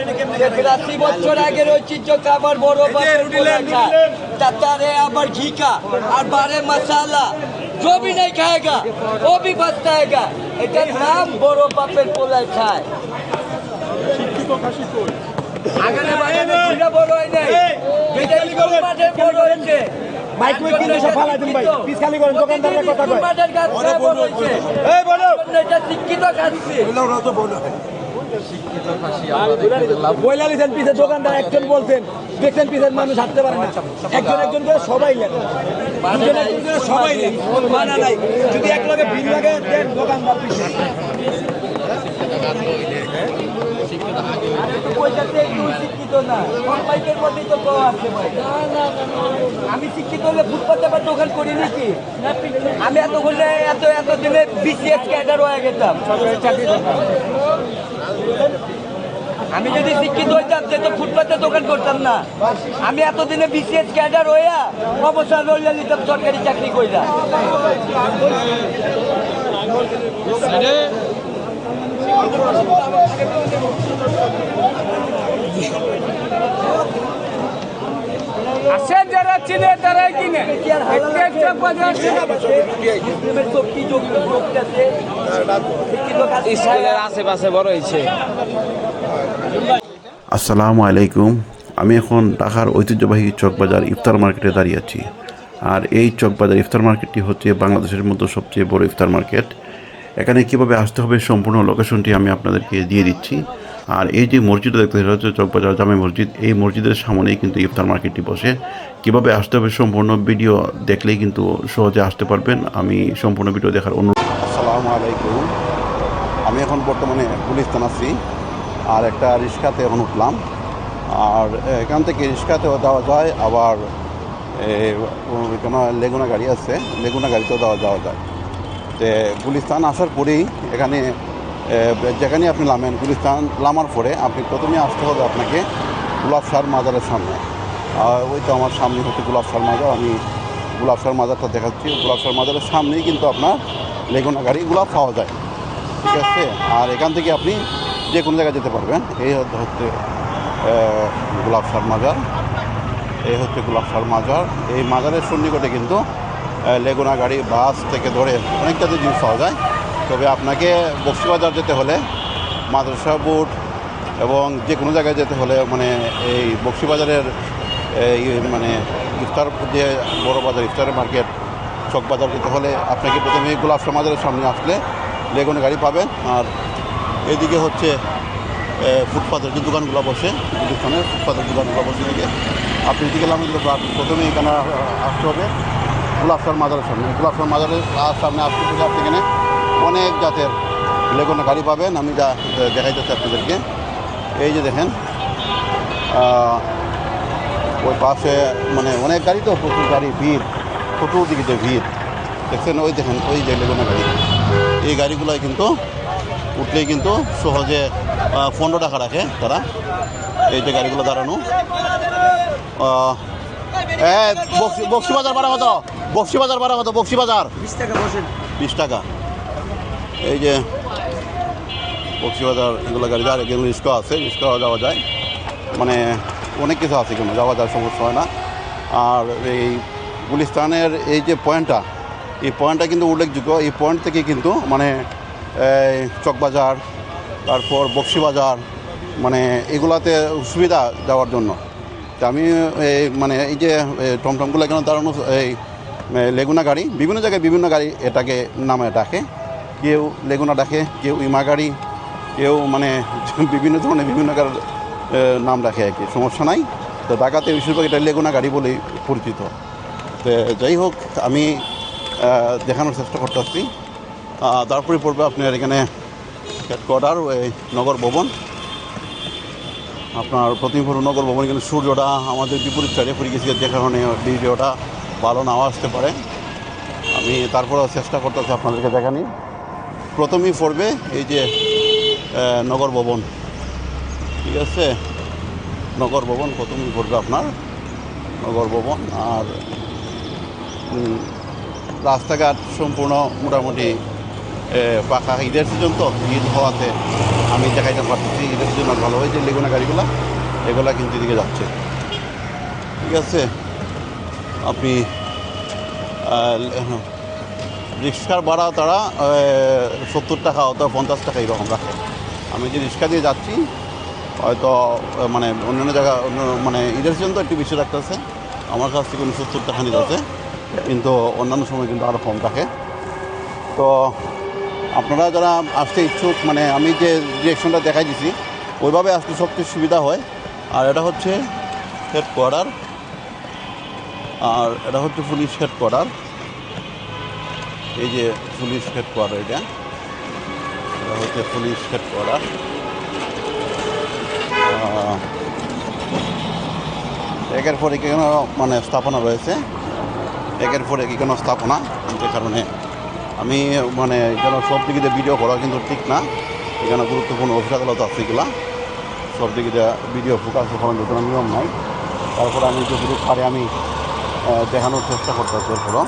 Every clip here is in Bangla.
80 বছর আগের ঐতিহ্য খাবার বড় বাপের পোলাও খায় তারে আবার ঘিকা আর বারে মশালা जो भी नहीं खाएगा वो भी बचताएगा এটার নাম বড় বাপের পোলাও খায় আগানে বাগানে ঘুরে বড় হয় নাই এটা স্কুল মাঠে বড় হয়েছে মাইক মে কিনে সব ফালা দিন ভাই পিস খালি করেন দোকানদারের কথা কয় মাঠের গাছ বড় হয়েছে এই বলো এটা শিক্ষিত খাচ্ছি বলো না তো বলো শিক্ষিত খাসি আমরা বইলা লিছেন পিছে দোকানদার একজন বলছেন দেখেন পিছের মানুষ হাঁটতে পারে না একজন করে সবাই লেন দুজন একজন করে সবাই লেন মানা নাই যদি এক লগে বিল লাগে দেন দোকানদার পিছে আমি শিক্ষিত হলে ফুটপাতে আবার দোকান করি নাকি আমি এত দিনে বিসিএস ক্যাডার হয়ে গেতাম আমি যদি শিক্ষিত হইতাম সে তো ফুটপাতে দোকান করতাম না আমি এতদিনে বিসিএস ক্যাডার হইয়া অবসর লইয়া নিতাম সরকারি চাকরি কইরা আসেন যারা চিনে তারাই কিনে স্কুলের আশেপাশে বড় হয়েছে। আসসালামু আলাইকুম। আমি এখন ঢাকার ঐতিহ্যবাহী চকবাজার ইফতার মার্কেটে দাঁড়িয়ে আছি। আর এই চকবাজার ইফতার মার্কেটটি হচ্ছে বাংলাদেশের মধ্যে সবচেয়ে বড় ইফতার মার্কেট। এখানে কীভাবে আসতে হবে সম্পূর্ণ লোকেশনটি আমি আপনাদেরকে দিয়ে দিচ্ছি। আর এই যে মসজিদটা দেখতে হচ্ছে চকবাজার জামে মসজিদ, এই মসজিদের সামনেই কিন্তু ইফতার মার্কেটটি বসে। কীভাবে আসতে হবে সম্পূর্ণ ভিডিও দেখলেই কিন্তু সহজে আসতে পারবেন। আমি সম্পূর্ণ ভিডিও দেখার অনুরোধ। আসসালামু আলাইকুম। আমি এখন বর্তমানে গুলিস্তান আছি আর একটা রিক্সাতে এখন উঠলাম। আর এখান থেকে রিক্সাতেও যাওয়া যায়, আবার কোনো লেগুনা গাড়ি আছে, লেগুনা গাড়িতেও যাওয়া যায়। তো গুলিস্তান আসার পরেই এখানে যেখানে আপনি নামেন, গুলিস্তান নামার পরে আপনি প্রথমে আসতে হবে আপনাকে গোলাপ শাহ মাজারের সামনে। ওই তো আমার সামনে হচ্ছে গোলাপ শাহ মাজার, আমি গোলাপ শাহ মাজারটা দেখাচ্ছি। গোলাপ শাহ মাজারের সামনেই কিন্তু আপনার লেগুনা গাড়িগুলো পাওয়া যায়, ঠিক আছে। আর এখান থেকে আপনি যে কোনো জায়গায় যেতে পারবেন। এই হচ্ছে গোলাপ শাহ মাজার, এই হচ্ছে গোলাপ শাহ মাজার। এই মাজারের সন্নিকটে কিন্তু লেগুনা গাড়ি, বাস থেকে ধরে অনেকটা জিনিস পাওয়া যায়। তবে আপনাকে বক্সিবাজার যেতে হলে মাদ্রাসা বোর্ড এবং যে কোনো জায়গায় যেতে হলে মানে এই বক্সিবাজারের এই মানে ইফতার যে বড় বাজার ইফতারের মার্কেট চকবাজার যেতে হলে আপনাকে প্রথমে গোলাপ শাহ মাজারের সামনে আসলে লেগুনা গাড়ি পাবেন। আর এদিকে হচ্ছে ফুটপাতের যে দোকানগুলো বসে, গুলিস্তানের ফুটপাতের দোকানগুলো বসে দিকে আপনি এদিকে গেলাম প্রথমে এখানে আসতে হবে গোলাপ শাহ মাজারের সামনে। গোলাপ শাহ মাজারের সামনে আসতে থেকে আপনি এখানে অনেক জাতের লেগুনা গাড়ি পাবেন। আমি যা দেখাইতেছি আপনাদেরকে, এই যে দেখেন ওই পাশে মানে অনেক গাড়ি, তো প্রচুর গাড়ি, ভিড় চতুর্দিকে ভিড় দেখছেন। ওই দেখেন ওই যে লেগুনা গাড়ি, এই গাড়িগুলোয় কিন্তু উঠলেই কিন্তু সহজে 15 টাকা রাখে তারা। এই যে গাড়িগুলো দাঁড়ানো, বক্সিবাজার ভাড়া কত? বক্সিবাজার ভাড়া কত? বক্সিবাজার 20 টাকা। এই যে বক্সিবাজার এগুলো গাড়ি যায়, এগুলো রিক্সা আছে, রিক্সা যাওয়া যায়, মানে অনেক কিছু আছে, কিন্তু যাওয়া যায়, সমস্যা হয় না। আর এই গুলিস্তানের এই যে পয়েন্টটা, এই পয়েন্টটা কিন্তু উল্লেখযোগ্য। এই পয়েন্ট থেকে কিন্তু মানে চকবাজার, তারপর বক্সিবাজার, মানে এগুলাতে সুবিধা যাওয়ার জন্য। তা আমি মানে এই যে টমটমগুলো এখানে দাঁড়ানো, এই লেগুনা গাড়ি, বিভিন্ন জায়গায় বিভিন্ন গাড়ি এটাকে নামে ডাকে। কেউ লেগুনা ডাকে, কেউ ইমা গাড়ি, কেউ মানে বিভিন্ন ধরনের বিভিন্ন গাড়ির নাম রাখে আর কি, সমস্যা নাই। তো ঢাকাতে বেশিরভাগ এটা লেগুনা গাড়ি বলেই পরিচিত। তো যাই হোক, আমি দেখানোর চেষ্টা করতেছি। তারপরে পড়বে আপনার এখানে হেডকোয়ার্টার এই নগর ভবন। আপনার প্রথমে পড়বে নগর ভবন। এখানে সূর্যটা আমাদের বিপরীত সাইডে পড়ে গেছে, যে কারণে ভিডিওটা ভালো নাও আসতে পারে। আমি তারপরেও চেষ্টা করতেছি আপনাদেরকে দেখানি। প্রথমেই পড়বে এই যে নগর ভবন, ঠিক আছে। নগর ভবন প্রথমেই পড়বে আপনার নগর ভবন। আর রাস্তাঘাট সম্পূর্ণ মোটামুটি পাখা ঈদের সিজন তো ঈদ হওয়াতে আমি দেখাইতে পারতেছি ঈদের সিজন ভালো হয়েছে লেগুনা গাড়িগুলো এগুলা কিন্তু এদিকে যাচ্ছে ঠিক আছে আপনি রিক্সার ভাড়া তারা 70 টাকা অথবা 50 টাকা এরকম রাখে আমি যে রিক্সা দিয়ে যাচ্ছি হয়তো মানে অন্যান্য জায়গা মানে ঈদের সিজন তো একটু বেশি রাখতেছে আমার কাছ থেকে 70 টাকা নিতে আছে কিন্তু অন্যান্য সময় কিন্তু আরও কম রাখে তো আপনারা যারা আসতে ইচ্ছুক মানে আমি যে ডিরেকশনটা দেখাই দিছি ওইভাবে আসতে সবচেয়ে সুবিধা হয় আর এটা হচ্ছে হেডকোয়ার্টার আর এটা হচ্ছে পুলিশ হেডকোয়ার্টার এই যে পুলিশ হেডকোয়ার্টার এটা হচ্ছে পুলিশ হেডকোয়ার্টার একের পর এখানে মানে স্থাপনা রয়েছে একের পর এখানে স্থাপনা যে কারণে আমি মানে এখানে সব দিকে ভিডিও করা কিন্তু ঠিক না এখানে গুরুত্বপূর্ণ অফিস আদালত আছে এগুলা সব দিকে ভিডিও ফোকাস করানোর কোনো নিয়ম নাই তারপরে আমি যতটুকু পারে আমি দেখানোর চেষ্টা করতেছি এরপরও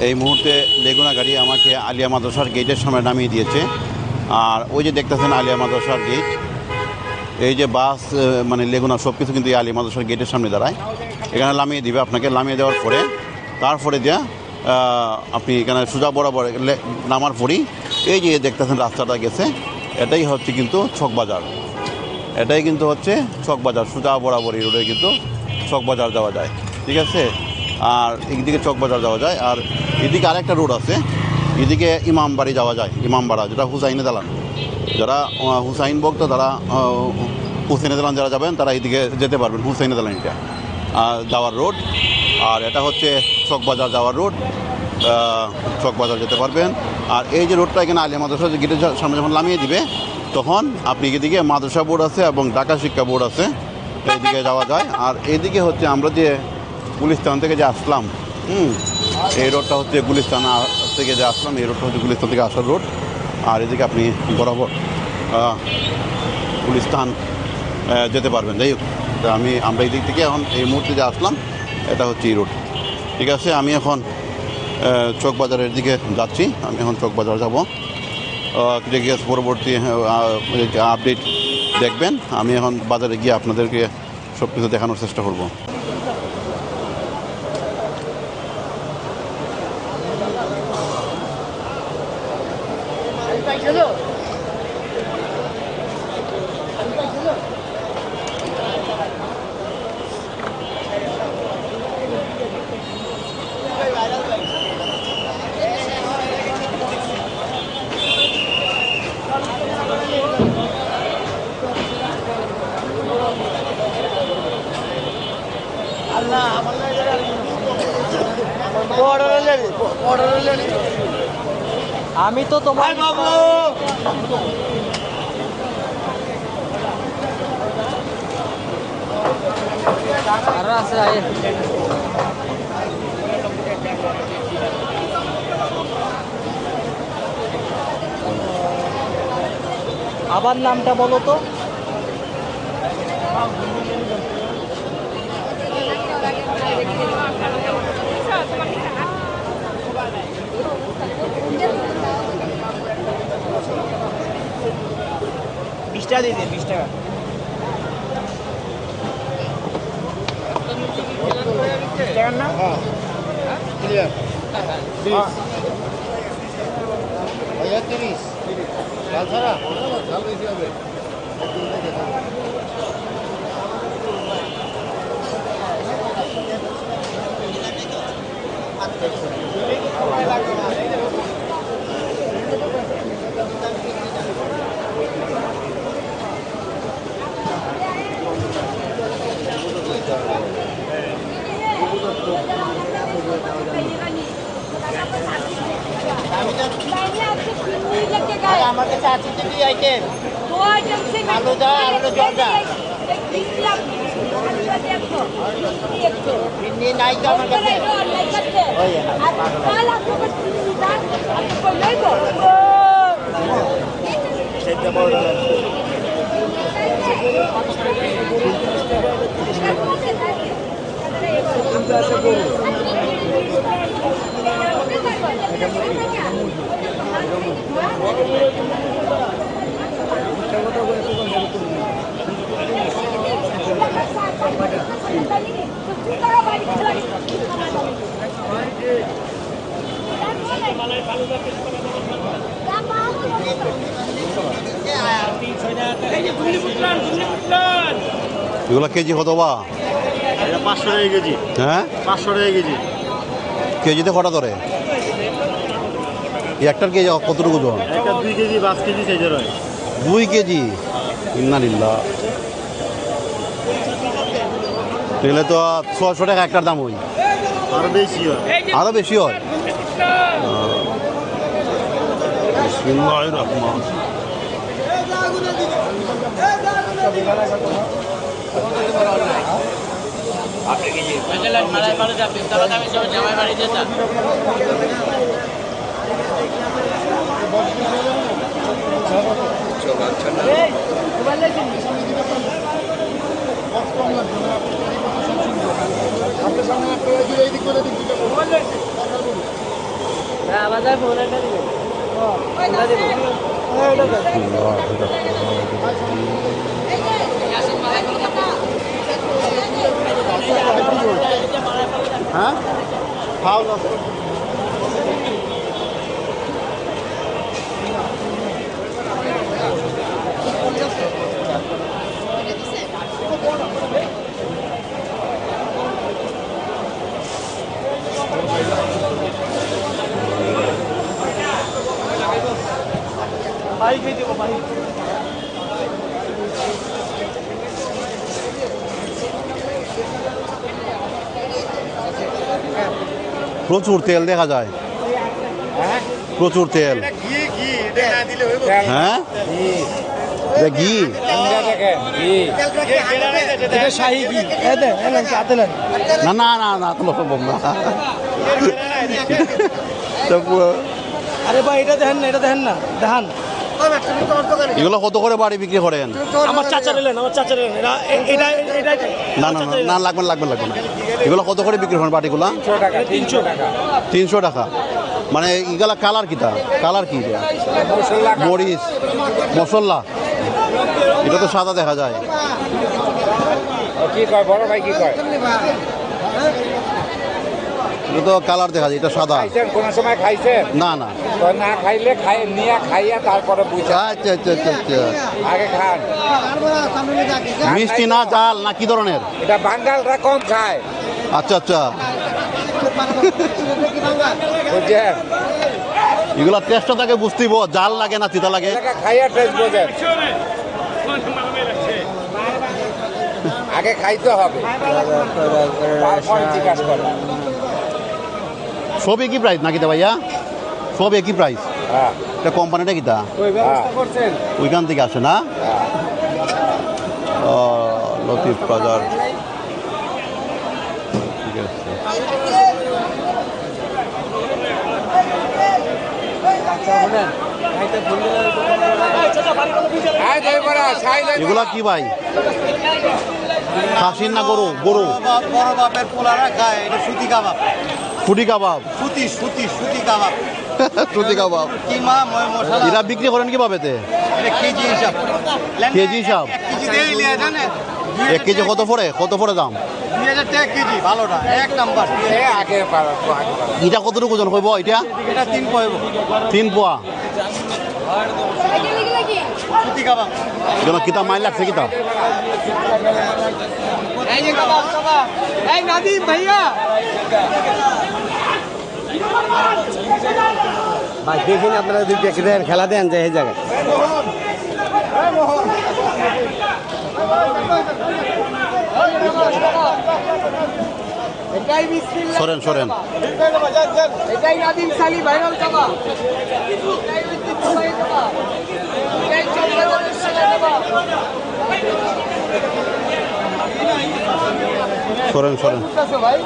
এই মুহূর্তে লেগুনা গাড়ি আমাকে আলিয়া মাদ্রাসার গেটের সামনে নামিয়ে দিয়েছে আর ওই যে দেখতেছেন আলিয়া মাদ্রাসার গেট এই যে বাস মানে লেগুনা সব কিছু কিন্তু এই আলিয়া মাদ্রাসার গেটের সামনে দাঁড়ায় এখানে নামিয়ে দিবে আপনাকে নামিয়ে দেওয়ার পরে তারপরে দিয়া আপনি এখানে সোজা বরাবর নামার পরই এই যে দেখতেছেন রাস্তাটা গেছে এটাই হচ্ছে কিন্তু চকবাজার এটাই কিন্তু হচ্ছে চকবাজার সোজা বরাবর এই রোডে কিন্তু চকবাজার যাওয়া যায় ঠিক আছে আর এইদিকে চকবাজার যাওয়া যায় আর এদিকে আরেকটা রোড আছে এদিকে ইমামবাড়ি যাওয়া যায় ইমামবাড়া যেটা হুসাইনে দালান যারা হুসাইন ভক্ত তারা হুসাইনে দালান যারা যাবেন তারা এইদিকে যেতে পারবেন হুসাইনে দালানটা যাওয়ার রোড আর এটা হচ্ছে চকবাজার যাওয়ার রোড চকবাজার যেতে পারবেন আর এই যে রোডটা এখানে আলিয়া মাদ্রাসা গেটের সামনে যখন নামিয়ে দিবে তখন আপনি এদিকে মাদ্রাসা বোর্ড আছে এবং ঢাকা শিক্ষা বোর্ড আছে এইদিকে যাওয়া যায় আর এইদিকে হচ্ছে আমরা যে গুলিস্তান থেকে যে আসলাম এই রোডটা হচ্ছে গুলিস্তান থেকে যে আসলাম এই রোডটা হচ্ছে গুলিস্তান থেকে আসার রোড আর এদিকে আপনি বরাবর গুলিস্তান যেতে পারবেন যাই হোক আমরা এই দিক থেকে এখন এই মুহূর্তে যে আসলাম এটা হচ্ছে এই রোড ঠিক আছে আমি এখন চকবাজারের দিকে যাচ্ছি আমি এখন চকবাজার যাব পরবর্তী আপডেট দেখবেন আমি এখন বাজারে গিয়ে আপনাদেরকে সব কিছু দেখানোর চেষ্টা করব আমি তো তোমার আরো আছে আবার নামটা বলো তো টাকা দিয়ে দিন 20 টাকা না হ্যাঁ ক্লিয়ার 20 ভাইয়া 30 লাল ছাড়া লাল বেশি হবে আমার কাছে আছে দুই আইটেম আলু দা আলু জর্দা ভিন্ডি নাই তো আমার কাছে সেটা বড় না এগুলো কেজি কত বা? 500 টাকা কেজি। হ্যাঁ 500 টাকা কেজি। কেজিতে কটা ধরে? একটার কেজি কতটুকু ওজন? একটা 2 কেজি 5 কেজি সাইজের হয়। 2 কেজি। ইন্নালিল্লাহ, তাহলে তো 600 টাকা একটার দাম হই। আরো বেশি হয়। আরো বেশি হয়। বিসমিল্লাহির রহমান। হ্যাঁ ফাউল আছে। প্রচুর তেল দেখা যায়, প্রচুর তেল। হ্যাঁ এটা ঘি। শাহী কি না না না না তোমার সম্ভব না। আরে ভাই এটা দেখেন না, এটা দেখেন না, দেখান। এগুলো কত করে বাড়ি বিক্রি করেন? আমার চাচা এলেন, আমার চাচা এলেন। এটা এটা না না না না, লাগবে না, লাগবে না, লাগবে না। এগুলো কত করে বিক্রি করেন বাটিগুলা? 300 টাকা। 300 টাকা। মানে এগুলা কালার কিটা? কালার কি এটা? মরিচ মশলা। এটা তো সাদা দেখা যায়। কি কয় বড় ভাই, কি কয়? এটা তো কালার দেখা যায়, এটা সাদা। খাইছেন কোন সময় খাইছেন? না না। তো না খাইলে নিয়ে খাইয়া তারপরে বুঝা। আচ্ছা আচ্ছা আচ্ছা আচ্ছা। আগে খান। মিষ্টি না জাল না কি ধরনের? এটা বাঙ্গালরা কম খায়, আচ্ছা আচ্ছা। বুঝছেন? এগুলা টেস্টটা তাকে বুঝতেইব, জাল লাগে না চিতা লাগে। এলাকা খাইয়া টেস্ট বোঝেন। আগে খাইতে হবে, তারপরে জিজ্ঞাসা করেন। সব একই প্রাইস নাকি তা ভাইয়া? সব একই প্রাইস? হ্যাঁ এটা কোম্পানিটা কিটা? করছেন। ওইখান থেকে আসে না? লতিফ বাজার। ঠিক আছে। এগুলা কি ভাই? খাসির না গরু? গরু। বড় বাপের পোলারা খায়, এটা সুতি কাবাব। ফুটি কাবাব। সুতি কাবাব। সুতি কাবাব। কিমা মশলা। এরা বিক্রি করেন কিভাবে? এটা কেজি হিসাব। কেজি হিসাব? কেজি দিয়ে লিয়া জানেন? 1 কেজি কত পড়ে? কত পড়ে দাম? 2000 টাকা কেজি, ভালোটা এক নাম্বার। আগে পারো। এটা কতটুকু ওজন হইব? এটা এটা 3 পয়ব। 3 পোয়া। সুতি কাবাব। এগুলো কিতা মাইল লাগছে কিতা? এই যে কাবাব কাবাব। এই নাদিম ভাইয়া। ভাই দেখেন আপনারা যদি দেখেন খেলা দেন যে এই জায়গায়। এটাই বিসমিল্লাহ। সরেন সরেন। এটাই নাদিম সালি ভাইরাল কাবাব। এটাই ঐতিহ্যবাহী কাবাব। এটাই চট্টগ্রামের বিশ্বনাথ কাবাব। সরেন সরেন। ভাই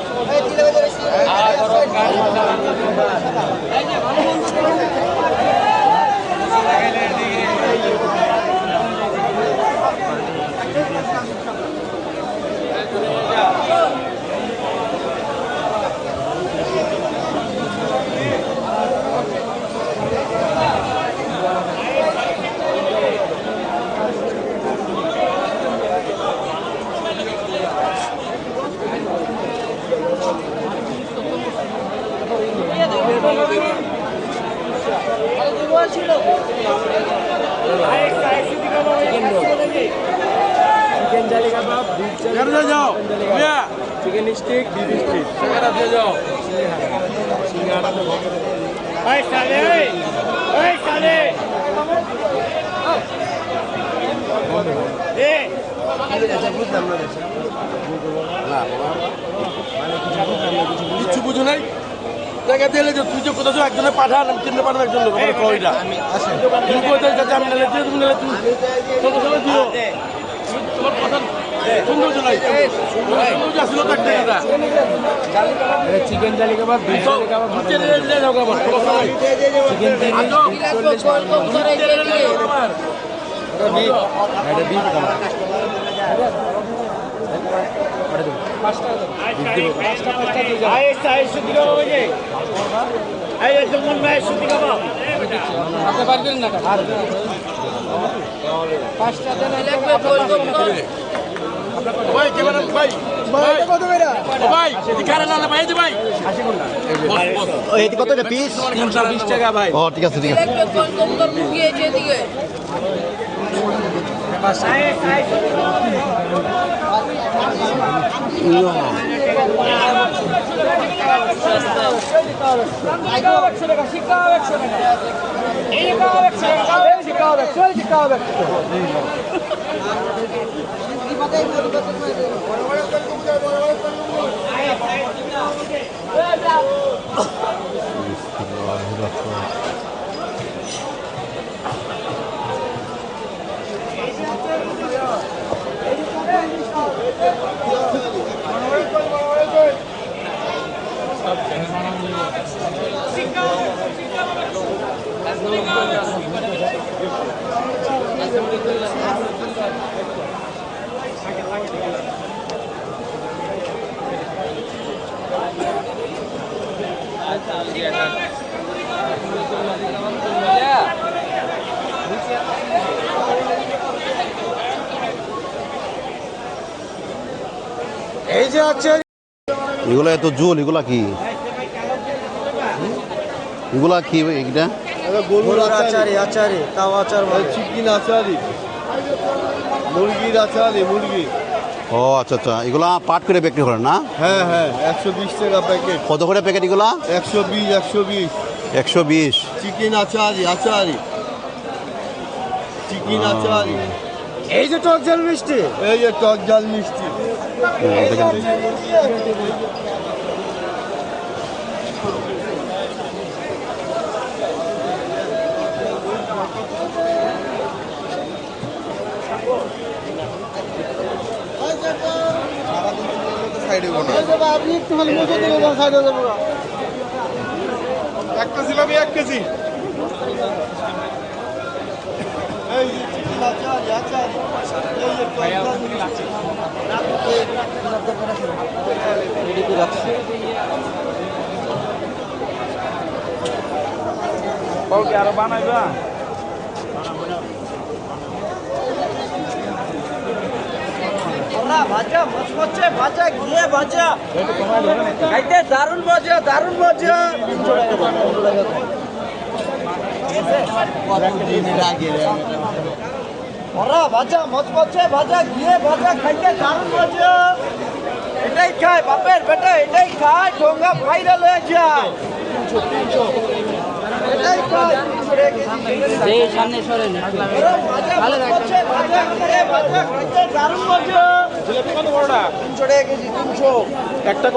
চিকেন জালি কাবাব, চিকেন স্টিক, বিফ স্টিক। কিচ্ছু বুঝো নাই জায়গা দিলে যে তুই যে কোথাও একজনে পাঠান আমি চিনতে পারবো একজন লোক আমার কয়টা তুমি কোথায় যাচ্ছে আমি নিলে তুমি নিলে তুমি তোমার সঙ্গে দিও তোমার কথা সৌন্দর্য নাই সৌন্দর্য আসছিল তো একটা কথা চিকেন জালি কাবাব, বিফ জালি কাবাব, চিকেন ভাই কেমন ভাই ভাই এখানে না ভাই দি ভাই কতটা পিস? 320 টাকা ভাই। ও ঠিক আছে ঠিক আছে এই যে আছে এগুলো এত জোল এগুলা কি এগুলা কি এটা গরুর আচারি, আচারি তাও আচার, চিকেন আচারি, মুরগির আচারি, মুরগি। ও আচ্ছা আচ্ছা এগুলা পাট করে বিক্রি করেন না হ্যাঁ হ্যাঁ, 120 টাকা প্যাকেট। কত করে প্যাকেট এগুলা 120, 120। 120 চিকেন আচারি, আচারি, চিকেন আচারি। এই যে টক ঝাল মিষ্টি, এই যে টক ঝাল মিষ্টি। দেখেন আপনি একটু খালি মজা দিয়ে সাইড হয়ে যাবো। 1 কেজি লাগবে, 1 কেজি। এই যে চিকেন আচারি, আচারি, এই যে টক ঝাল মিষ্টি। আরো বানাইবা ভাজা মচমচে ভাজা ঘিয়ে ভাজা খাইতে দারুণ মজা, দারুণ মজা। ওরা ভাজা মচমচে ভাজা ঘিয়ে ভাজা খাইতে দারুণ মজা। এটাই খায় বাপের বেটা, এটাই খায়, ঠোঙ্গা ফাইনাল হয়ে যায়। এটাই খায় সামনে সরে দারুণ মজা। 300 টাকা কেজি, 300 একটা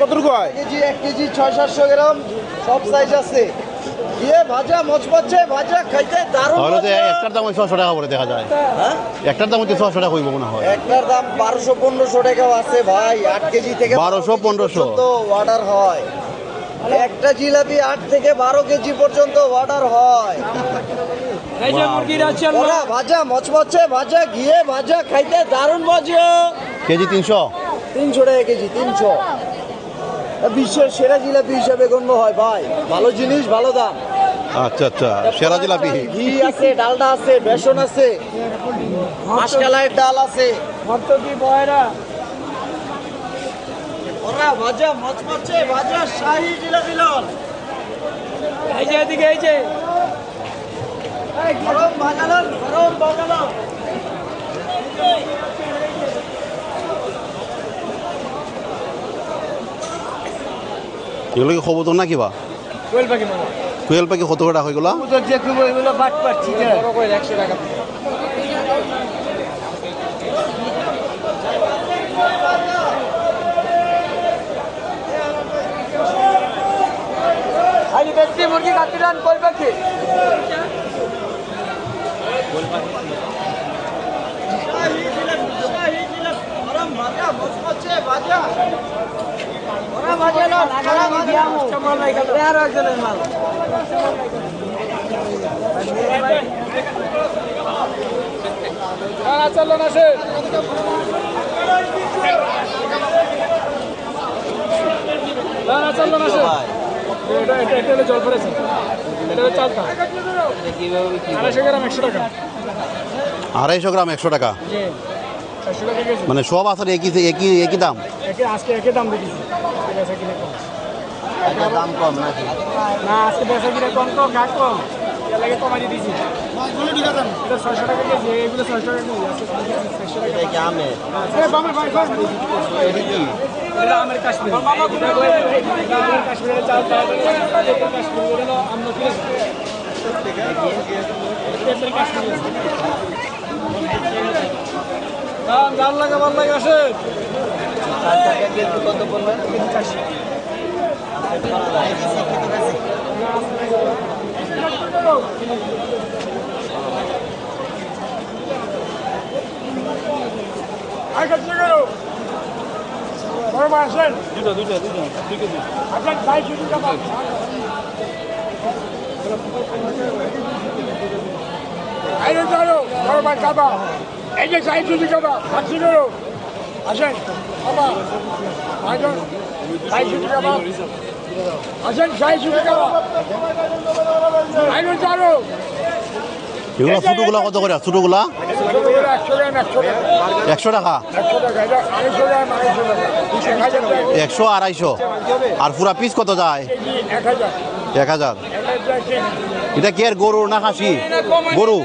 কতটুকু হয়? কেজি, 1 কেজি 600-700 গ্রাম সব সাইজ আছে। দিয়ে ভাজা মচমচে ভাজা খাইতে দারুণ তাহলে তো মজা। একটার দাম 600 টাকা করে দেখা যায় হ্যাঁ, একটার দাম হচ্ছে 600 টাকা হইব মনে হয় একটার দাম 1200-1500 টাকাও আছে ভাই। 8 কেজি থেকে 1200-1500 তো অর্ডার হয়। একটা জিলাপি 8 থেকে 12 কেজি পর্যন্ত অর্ডার হয়। ওরা ভাজা মচমচে ভাজা ঘিয়ে ভাজা খাইতে দারুণ মজা। কেজি 300 300 টাকা কেজি, 300। বিশ্বের সেরা জিলাপি হিসাবে গণ্য হয় ভাই। ভালো জিনিস, ভালো দাম। আচ্ছা আচ্ছা সেরা জিলাপি ঘি আছে, ডালডা আছে, বেসন আছে, মাসকালাইয়ের ডাল আছে। ওরা ভাজা মচমচে ভাজা শাহী জিলাপি লন। এই যে এদিকে, এই যে এগুলো কি খবর না কিবা কোয়েল পাখি কত টাকা হয়ে গেল বাট পাচ্ছি আজ বেশি মুরগি কাটি রান করবে কি চলুন আসে চলুন আসে এটা হলো জল পড়েছে এটা হলো চালটা 250 গ্রাম 100 টাকা 250 গ্রাম 100 টাকা 100 টাকা কেজি মানে সব আসলে একই দাম আজকে একই দাম দিয়েছি বেচা কিনে কম দাম কম নাকি না আজকে বেচা কিনে কম তো কাজ কম এর লাগে কমাই দিয়েছি এটা 600 টাকা কেজি এগুলো 600 টাকা কেজি আজকে 600 টাকা কি আমে বামে ভাই এটা কি এটা আমার কাশ্মীর কাশ্মীরের চাল কাশ্মীর হলো আমরা জাল লাগে ভাল লাগে আসে কত পড়বে আসেন দুটো আসেন ভাই শুধু কাবা এই যে সাইড শুধু কাবা আসেন বাবা সাইড শুধু কাবা আসেন সাইড শুধু কাবা আইন চালো এগুলো ছোটোগুলা কত করে ছোটোগুলা 100 টাকা 100 250 আর পুরা পিস কত যায় 1000 এটা কি আর গরু না খাসি গরু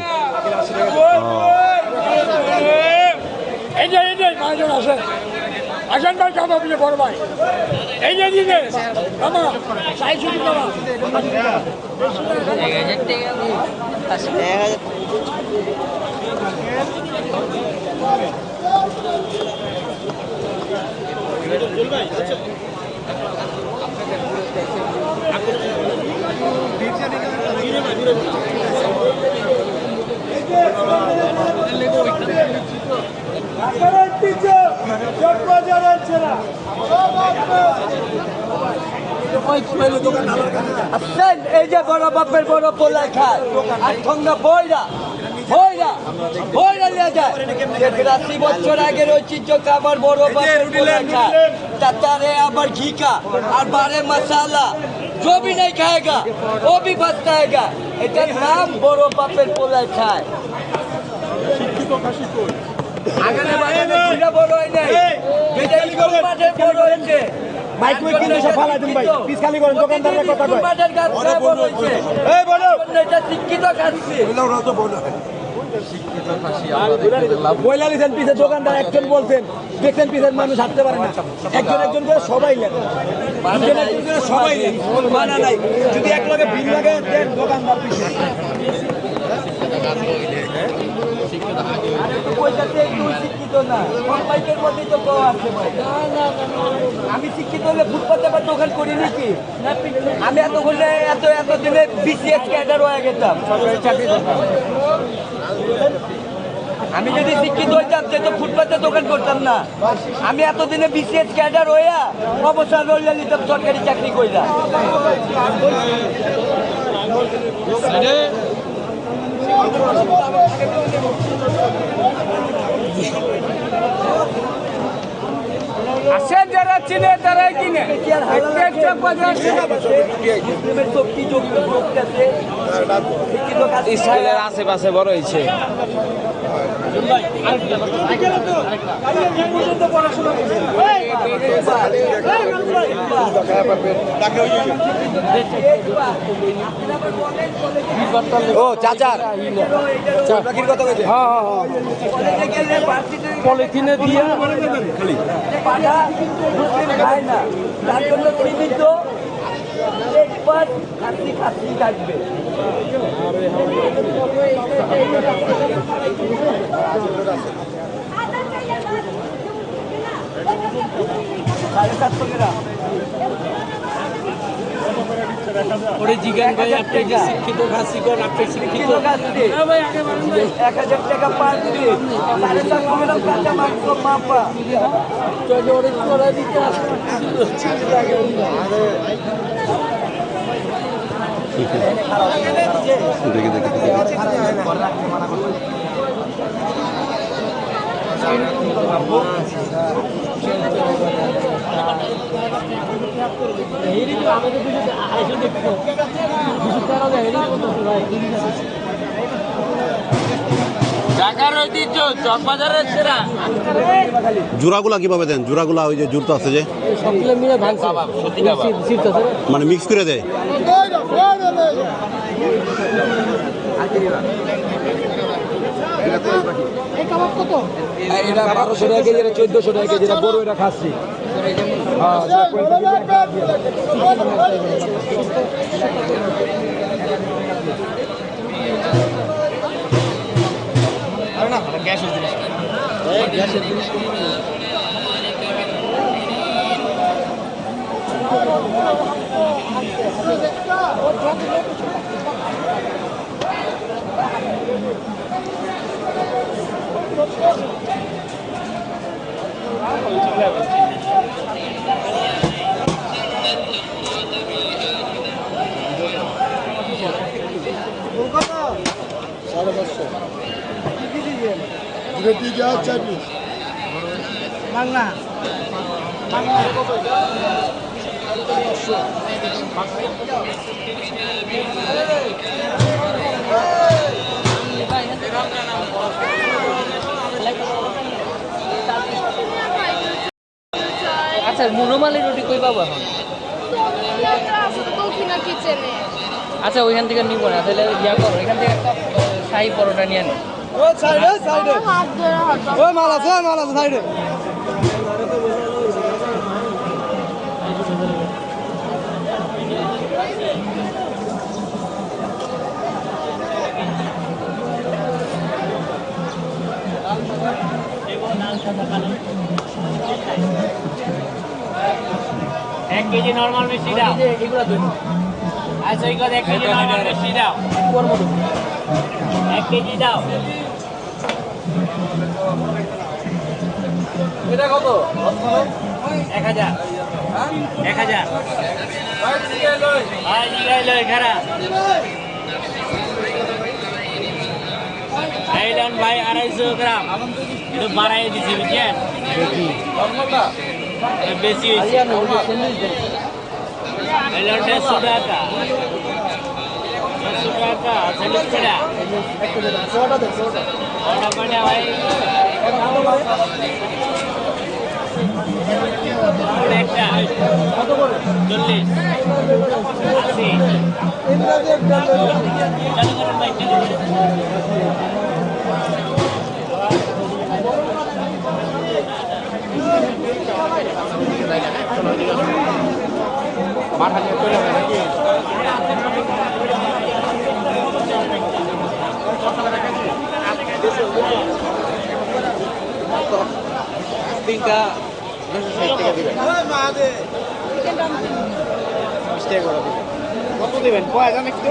এই যে আসেন ভাই কাবা বলে বড় ভাই এই যে দিকে বাবা সাই শুধু বাবা এই যে বড় বাপের বড় পোলা খায় আর ঠঙ্গা বইরা বইরা বইরা নিয়ে যায় 80 বছর আগের ঐতিহ্য খাবার বড় বাপের পোলা খায় তারে আবার ঘিকা আর বারে মশালা जो भी नहीं खाएगा वो भी बचताएगा এটার নাম বড় বাপের পোলা খায় আগানে বাগানে ঘুরে বড় হয় নাই মাঠে বড় হয়েছে মাইক কিনে সব ফালাই দিন ভাই পিস খালি করেন দোকানদারের কথা কয় মাঠের গাছ বড় হয়েছে এই বলো এটা শিক্ষিত খাচ্ছি বইলা লিখেন পিসের দোকানদার একজন বলছেন দেখছেন পিসের মানুষ হাঁটতে পারে না একজন করে সবাই লেন একজন করে সবাই লেন মানা নাই যদি এক লগে বিল লাগে দেন দোকানদার পিছে শিক্ষিত না বাইকের মধ্যেই তো কম আছে ভাই আমি শিক্ষিত হলে ফুটপাতে আবার দোকান করি নাকি আমি এত দিনে বিসিএস ক্যাডার হয়ে গেতাম আমি যদি শিক্ষিত হইতাম তো ফুটপাতে দোকান করতাম না আমি এতদিনে বিসিএস ক্যাডার হইয়া অবসর রইলে নিতাম সরকারি চাকরি কইরা আসেন যারা চিনে তারাই কিনে স্কুলের আশেপাশে বড় হয়েছে ও চাচার পাখির কথা বলছে। পলিথিনে দিয়ে পাঠা মুসলিম খায় না, তার জন্য সীমিত একবার খাসি খাসি কাটবে। সাড়ে 700 গ্রাম। ওরে জিগান ভাই আপনি যে শিক্ষিত খাসি কোন আপনি শিক্ষিত খাসি 1000 টাকা পার দিবি, 750 গ্রাম কাঁচা মাংস মাপা। ওরে করা দিতে ঢাকার ঐতিহ্য চকবাজারের সেরা জোড়াগুলা কিভাবে দেন? জোড়াগুলা ওই যে জুড়তে আছে যে সবগুলো মিলে ভাঙছে মানে মিক্স করে দেয়। এটা 1200 টাকা কেজি, এটা 1400 টাকা কেজি, এটা বড়, এটা খাসি। আচ্ছা রুমালি রুটি কই পাবো এখন? কিচেনে আচ্ছা ওইখান থেকে নিব না, তাহলে ইয়া করো, এখান থেকে একটা শাহী পরোটা নিয়ে নি। হাত ধরে হঠাৎ মাল আছে সাইডে। এক কেজি নরমাল মিষ্টি দাও। এগুলো দুই আচ্ছা এই কথা 1 কেজি নরমাল মিষ্টি দাও। এক কেজি দাও। এটা কত? 1000 1000 আর জিগাই লই খারা আইলান ভাই 250 গ্রাম একটু বাড়াই দিছি বুঝছেন বেশি হয়েছে আইলান 150 টাকা 150 টাকা 40 টাকা ওটা মানে ভাই একটা কত করে 40 80 চালু করুন ভাই চালু তিনটা 260 টাকা দিবেন। কত দিবেন? কয় জানেন একটু?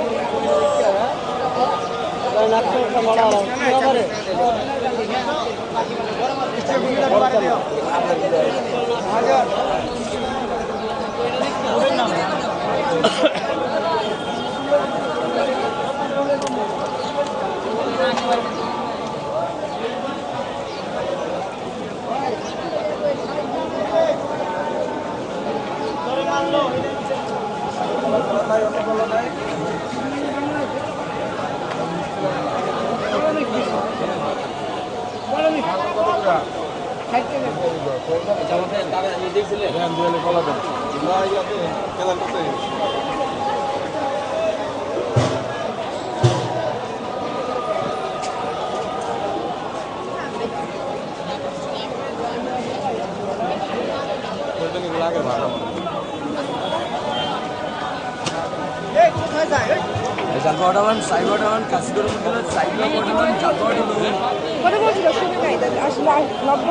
কত বলছিল শুনে নাই আসলে 90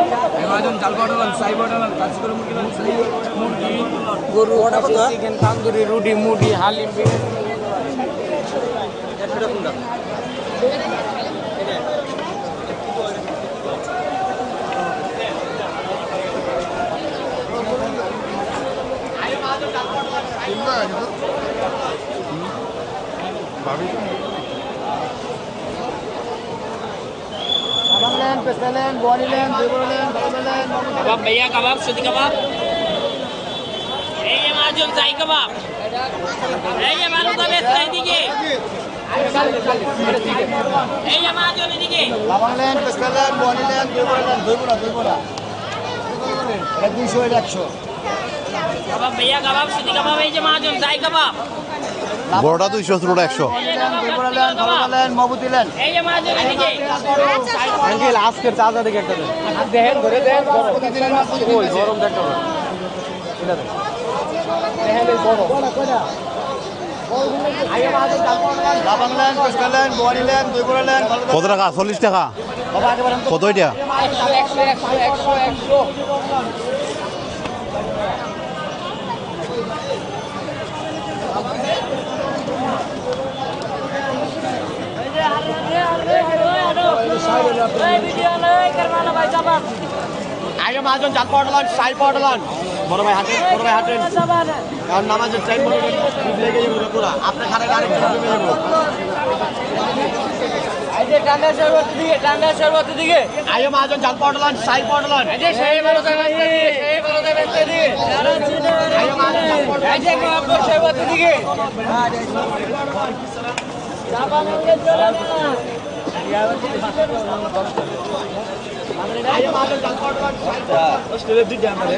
গরু চিকেন তান্দুরি রুটি মুড়ি হালিম কাবাব ভাইয়া কাবাব সুদি কাবাব এই যে মাজন যাই কাবাব এই যে ভালো তবে এদিকে এই যে মাজন এদিকে লাভাংলেন পেস্কালেন বনিলেন দইবড়া এটা 200 এর 100 কাবাব ভাইয়া কাবাব সুদি কাবাব এই যে মাজন যাই কাবাব বড়টা 200 ছোটটা 100 দইবড়ালেন খাওয়ালেন মবুতিলেন এই যে মাজন এদিকে আঙ্কেল আজকের চাচা দেখে একটা দেখেন ধরে দেন প্রতিদিনের মাছ ওই গরম দেখো এটা দেখেন এই বড় লাভাংলেন পেস্কালেন বনিলেন দইবড়ালেন কত টাকা 40 টাকা বাবা আগে বলেন কত এটা 100 আগে মাজন জাল পাউডার সাই পাউডার বড় ভাই হাঁটেন কারণ নামাজের টাইম বড় লেগে যাবে পুরো আপনি খারে আরেক জন লেগে যাবে ঠান্ডা শরবত দিকে আগে মাজন জাল পাউডার সাই পাউডার সেই ভালো যাবেন আগে মাজন জাল পাউডার শরবত দিকে আগে মাজন জাল পাউডার অস্ট্রেলিয়া দুই জানা রে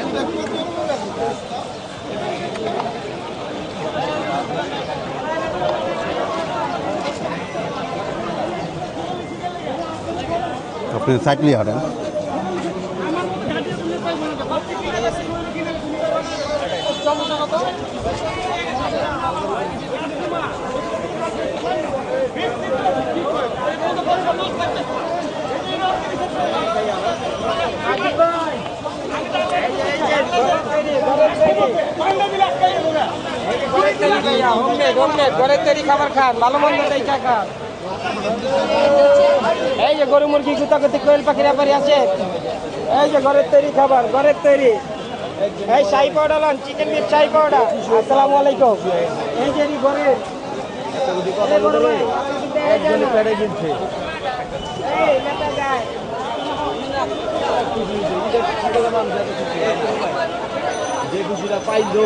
আপনি সাইকেলে হাঁটেন ঘরের তৈরি খাবার খান ভালো মন্দ দেখা খান এই যে গরু মুরগি গুতাগুতি কোয়েল পাখির ব্যাপারে আছে এই যে ঘরের তৈরি খাবার ঘরের তৈরি এই শাহি পাউডার আন চিকেন বিফ শাহি পাউডার আসসালামু আলাইকুম এই যে ঘরের একজনই পেড়ে কিনছে এই লেটা যায় যে খুশিটা পাইলো